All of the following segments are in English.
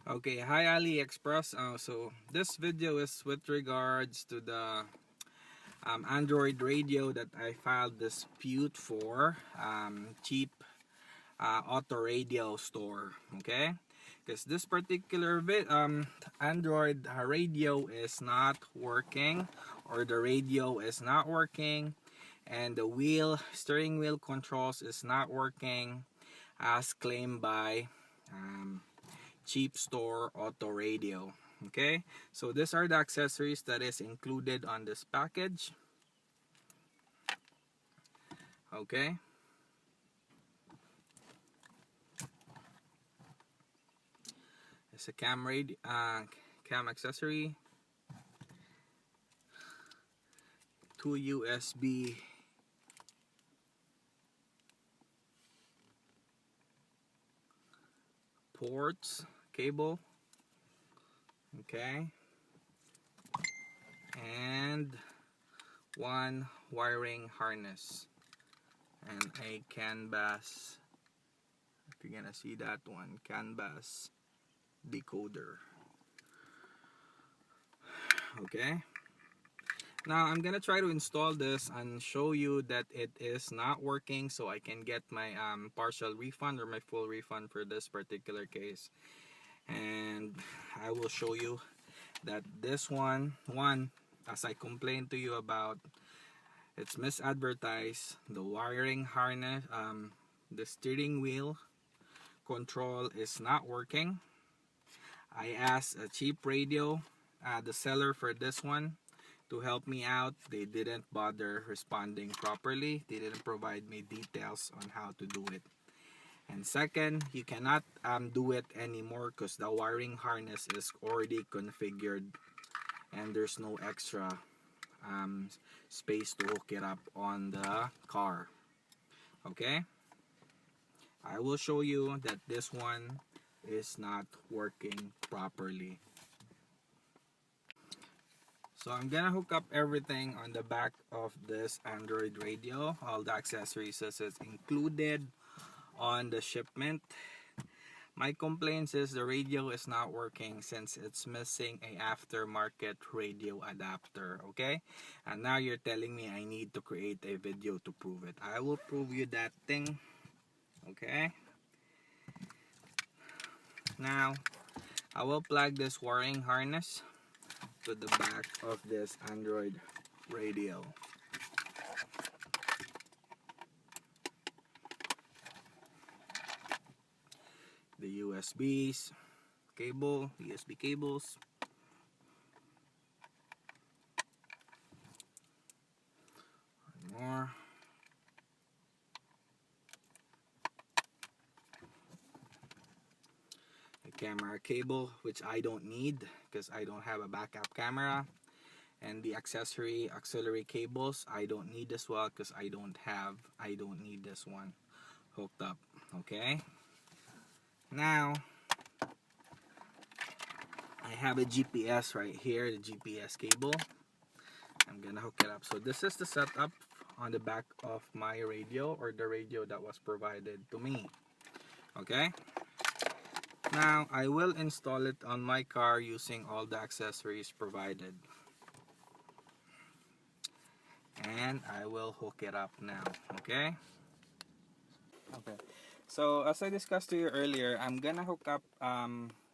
Okay, hi AliExpress. So this video is with regards to the Android radio that I filed dispute for cheap auto radio store. Okay, because this particular Android radio is not working, or the radio is not working, and the steering wheel controls is not working as claimed by cheap store auto radio. Okay, so these are the accessories that is included on this package. Okay, it's a cam accessory, 2 USB ports, cable, okay, and one wiring harness, and a CAN bus. If you're gonna see that one, CAN bus decoder. Okay, now I'm gonna try to install this and show you that it is not working, so I can get my partial refund or my full refund for this particular case. And I will show you that this one, as I complained to you about, it's misadvertised. The wiring harness, the steering wheel control is not working. I asked a cheap radio, the seller for this one, to help me out. They didn't bother responding properly. They didn't provide me details on how to do it. And second, you cannot do it anymore because the wiring harness is already configured and there's no extra space to hook it up on the car. Okay, I will show you that this one is not working properly. So I'm gonna hook up everything on the back of this Android radio. All the accessories is included on the shipment. My complaint is the radio is not working since it's missing a aftermarket radio adapter. Okay, and now you're telling me I need to create a video to prove it. I will prove you that thing. Okay, now I will plug this wiring harness to the back of this Android radio. The USBs, USB cables. One more. A camera cable, which I don't need because I don't have a backup camera. And the auxiliary cables, I don't need as well because I don't need this one hooked up. Okay, now I have a GPS right here, the GPS cable. I'm gonna hook it up. So this is the setup on the back of my radio, or the radio that was provided to me. Okay, now I will install it on my car using all the accessories provided. And I will hook it up now. Okay, so as I discussed to you earlier, I'm gonna hook up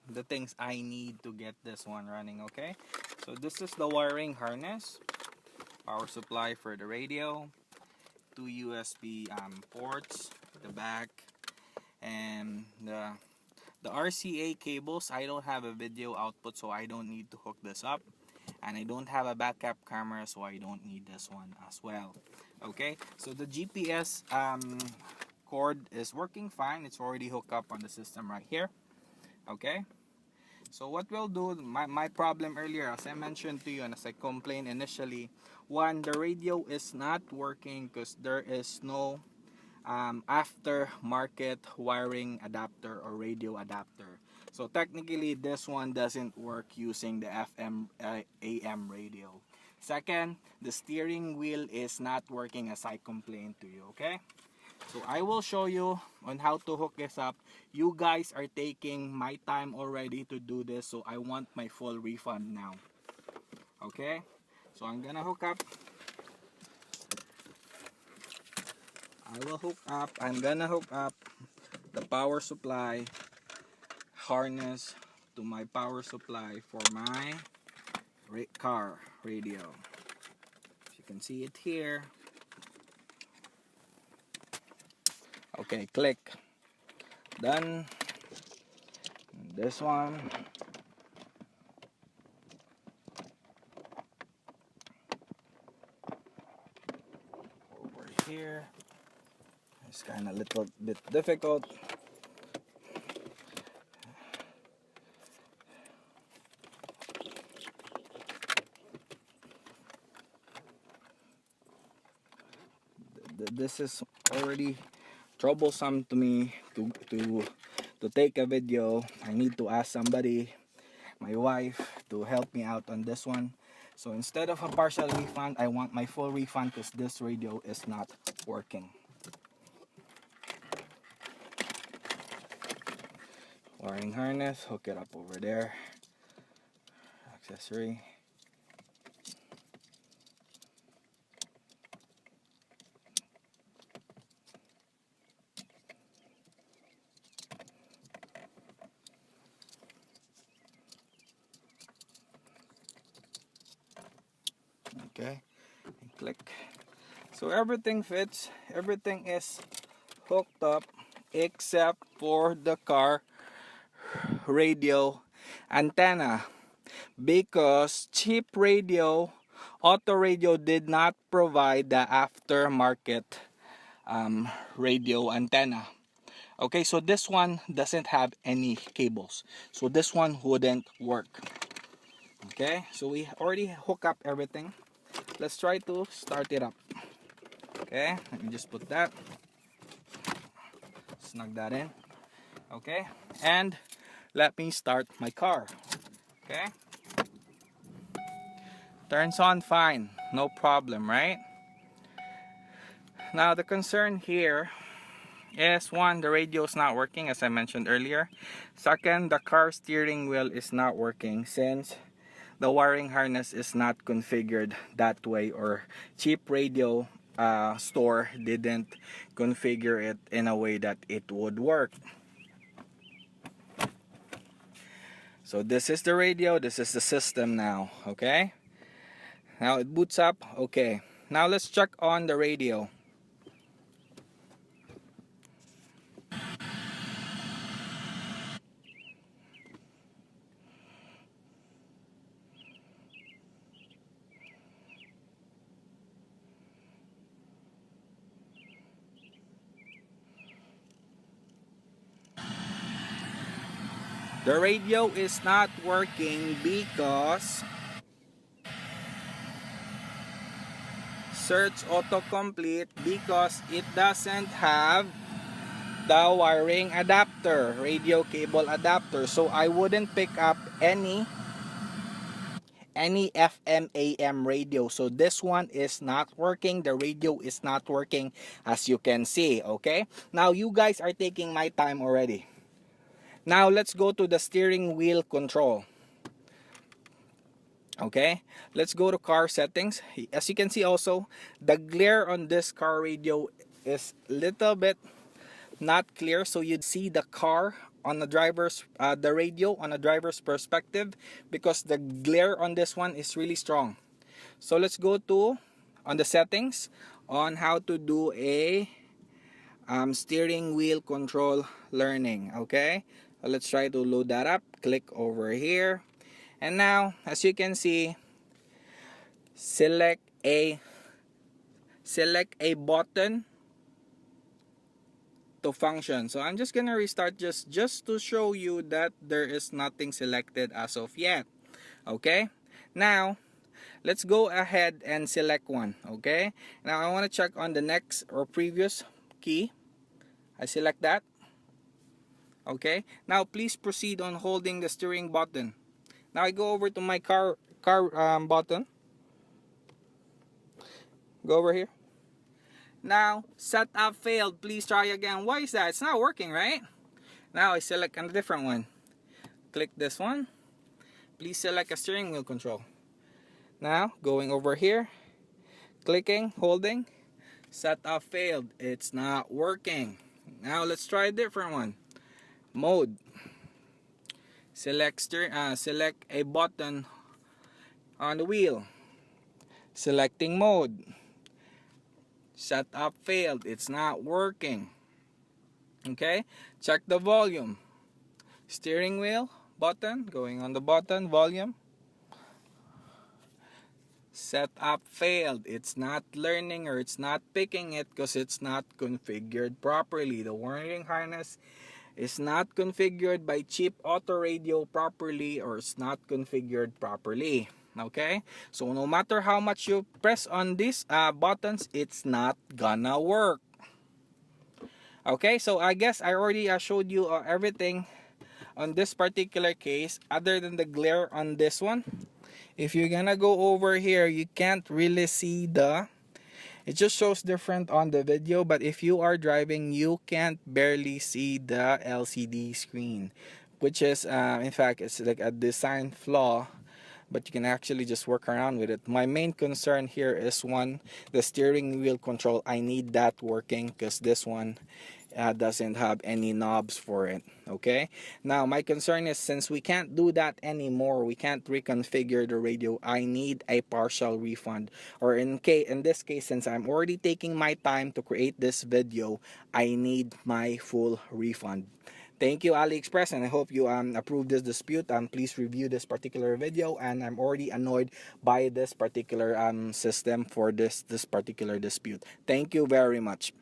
the things I need to get this one running. Okay, so this is the wiring harness, power supply for the radio, 2 USB ports at the back, and the RCA cables. I don't have a video output, so I don't need to hook this up, and I don't have a backup camera, so I don't need this one as well. Okay, so the GPS cord is working fine. It's already hooked up on the system right here. Okay, so what we'll do, my problem earlier, as I mentioned to you and as I complained initially, one, the radio is not working because there is no aftermarket wiring adapter or radio adapter. So technically this one doesn't work using the FM AM radio. Second, the steering wheel is not working as I complained to you. Okay, So I will show you on how to hook this up. You guys are taking my time already to do this, so I want my full refund now. Okay, so I'm gonna hook up. I'm gonna hook up the power supply harness to my power supply for my car radio. As you can see it here. Okay, click. Done. And this one. Over here. It's kind of a little bit difficult. This is already troublesome to me to take a video. I need to ask somebody, my wife, to help me out on this one. So instead of a partial refund, I want my full refund because this radio is not working. Wiring harness, hook it up over there. Accessory. Okay, and click. So everything fits, everything is hooked up except for the car radio antenna, because cheap radio, auto radio, did not provide the aftermarket radio antenna. Okay, so this one doesn't have any cables, so this one wouldn't work. Okay, so we already hook up everything. Let's try to start it up. Okay, let me just put that, snug that in. Okay, and let me start my car. Okay, turns on fine, no problem, right? Now the concern here is, one, the radio is not working as I mentioned earlier. Second, the car steering wheel is not working since the wiring harness is not configured that way, or cheap radio store didn't configure it in a way that it would work. So this is the radio, this is the system now. Okay, now it boots up. Okay, now let's check on the radio. The radio is not working because search autocomplete, because it doesn't have the wiring adapter, radio cable adapter. So I wouldn't pick up any FM AM radio. So this one is not working. The radio is not working, as you can see. Okay, now you guys are taking my time already. Now let's go to the steering wheel control. Okay, let's go to car settings. As you can see also, the glare on this car radio is little bit not clear, so you'd see the car on the driver's the radio on a driver's perspective, because the glare on this one is really strong. So let's go to on the settings on how to do a steering wheel control learning. Okay, so let's try to load that up. Click over here, and now as you can see, select a button to function. So I'm just gonna restart just to show you that there is nothing selected as of yet. Okay, now let's go ahead and select one. Okay, now I want to check on the next or previous key. I select that. Okay, now please proceed on holding the steering button. Now I go over to my car button. Go over here. Now, setup failed. Please try again. Why is that? It's not working, right? Now I select a different one. Click this one. Please select a steering wheel control. Now, going over here, clicking, holding, setup failed. It's not working. Now let's try a different one. Mode. Select a button on the wheel. Selecting mode. Setup failed. It's not working. Okay, check the volume. Steering wheel button, going on the button, volume. Setup failed. It's not learning, or it's not picking it because it's not configured properly. The wiring harness is not configured by cheap auto radio properly, or it's not configured properly. Okay, so no matter how much you press on these buttons, it's not gonna work. Okay, so I guess I already showed you everything on this particular case, other than the glare on this one. If you're gonna go over here, you can't really see it just shows different on the video, but if you are driving, you can't barely see the LCD screen, which is in fact, it's like a design flaw, but you can actually just work around with it. My main concern here is the steering wheel control. I need that working because this one doesn't have any knobs for it. Okay, now my concern is, since we can't do that anymore, we can't reconfigure the radio, I need a partial refund, or in this case, since I'm already taking my time to create this video, I need my full refund. Thank you, AliExpress, and I hope you approve this dispute. Please review this particular video, and I'm already annoyed by this particular system for this particular dispute. Thank you very much.